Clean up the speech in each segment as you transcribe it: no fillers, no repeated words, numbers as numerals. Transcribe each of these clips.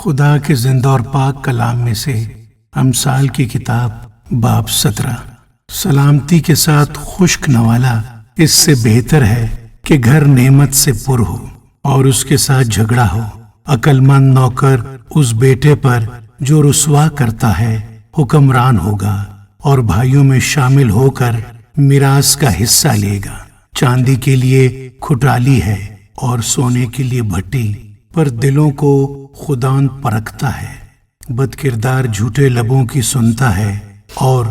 خدا کے زندہ اور پاک کلام میں سے امثال کی کتاب باب 17۔ سلامتی کے ساتھ خشک نوالا اس سے بہتر ہے کہ گھر نعمت سے پر ہو اور اس کے ساتھ جھگڑا ہو۔ عقل مند نوکر اس بیٹے پر جو رسوا کرتا ہے حکمران ہوگا اور بھائیوں میں شامل ہو کر میراث کا حصہ لے گا۔ چاندی کے لیے کھٹالی ہے اور سونے کے لیے بھٹی، پر دلوں کو خداوند پرکھتا ہے۔ بد کردار جھوٹے لبوں کی سنتا ہے اور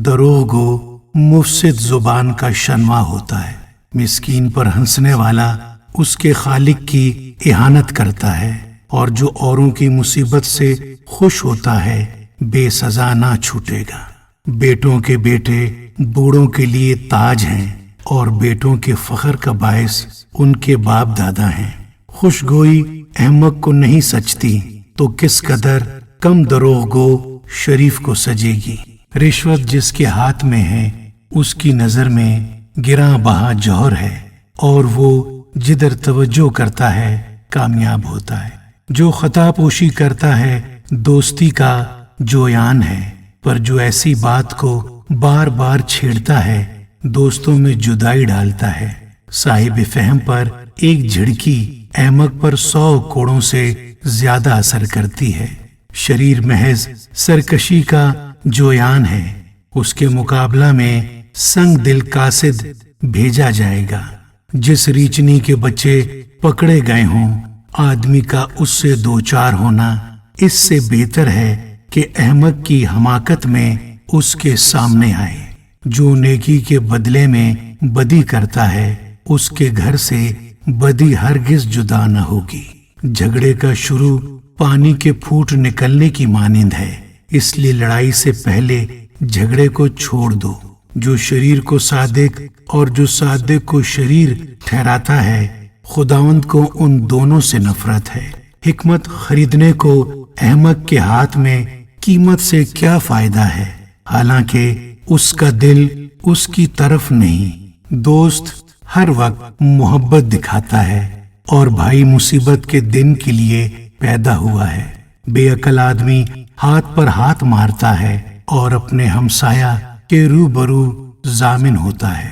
دروغ گو مفسد زبان کا شنوا ہوتا ہے۔ مسکین پر ہنسنے والا اس کے خالق کی اہانت کرتا ہے، اور جو اوروں کی مصیبت سے خوش ہوتا ہے بے سزا نہ چھوٹے گا۔ بیٹوں کے بیٹے بوڑھوں کے لیے تاج ہیں، اور بیٹوں کے فخر کا باعث ان کے باپ دادا ہیں۔ خوشگوئی احمق کو نہیں سجتی تو کس قدر کم دروغ گو شریف کو سجے گی۔ رشوت جس کے ہاتھ میں ہے اس کی نظر میں گراں بہا جوہر ہے، اور وہ جدھر توجہ کرتا ہے کامیاب ہوتا ہے۔ جو خطا پوشی کرتا ہے دوستی کا جویان ہے، پر جو ایسی بات کو بار بار چھیڑتا ہے دوستوں میں جدائی ڈالتا ہے۔ صاحب فہم پر ایک جھڑکی احمق پر 100 کوڑوں سے زیادہ اثر کرتی ہے۔ شریر محض سرکشی کا جویان ہے، اس کے مقابلہ میں سنگ دل قاصد بھیجا جائے گا۔ جس ریچنی کے بچے پکڑے گئے ہوں آدمی کا اس سے دوچار ہونا اس سے بہتر ہے کہ احمق کی حماقت میں اس کے سامنے آئے۔ جو نیکی کے بدلے میں بدی کرتا ہے اس کے گھر سے بدی ہرگز جدا نہ ہوگی۔ جھگڑے کا شروع پانی کے پھوٹ نکلنے کی مانند ہے، اس لیے لڑائی سے پہلے جھگڑے کو چھوڑ دو۔ جو شریر کو صادق اور جو صادق کو شریر ٹھہراتا ہے خداوند کو ان دونوں سے نفرت ہے۔ حکمت خریدنے کو احمق کے ہاتھ میں قیمت سے کیا فائدہ ہے، حالانکہ اس کا دل اس کی طرف نہیں۔ دوست ہر وقت محبت دکھاتا ہے، اور بھائی مصیبت کے دن کے لیے پیدا ہوا ہے۔ بے عقل آدمی ہاتھ پر ہاتھ مارتا ہے اور اپنے ہمسایہ کے روبرو ضامن ہوتا ہے۔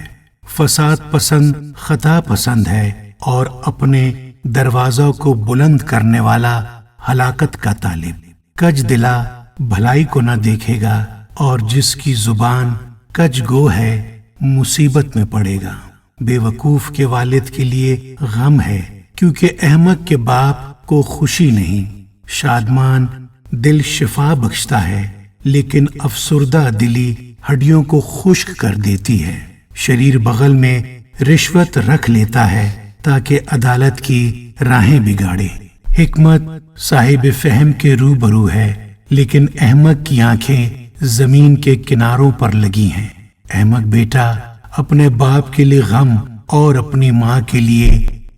فساد پسند خطا پسند ہے، اور اپنے دروازوں کو بلند کرنے والا ہلاکت کا طالب۔ کج دلا بھلائی کو نہ دیکھے گا، اور جس کی زبان کج گو ہے مصیبت میں پڑے گا۔ بے وقوف کے والد کے لیے غم ہے، کیونکہ احمق کے باپ کو خوشی نہیں۔ شادمان دل شفا بخشتا ہے، لیکن افسردہ دلی ہڈیوں کو خشک کر دیتی ہے۔ شریر بغل میں رشوت رکھ لیتا ہے تاکہ عدالت کی راہیں بگاڑے۔ حکمت صاحب فہم کے روبرو ہے، لیکن احمق کی آنکھیں زمین کے کناروں پر لگی ہیں۔ احمق بیٹا اپنے باپ کے لیے غم اور اپنی ماں کے لیے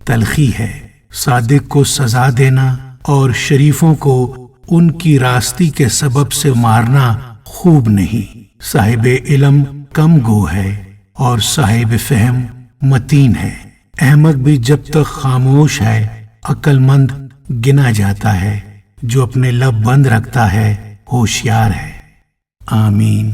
تلخی ہے۔ صادق کو سزا دینا اور شریفوں کو ان کی راستی کے سبب سے مارنا خوب نہیں۔ صاحب علم کم گو ہے اور صاحب فہم متین ہے۔ احمق بھی جب تک خاموش ہے عقل مند گنا جاتا ہے، جو اپنے لب بند رکھتا ہے ہوشیار ہے۔ آمین۔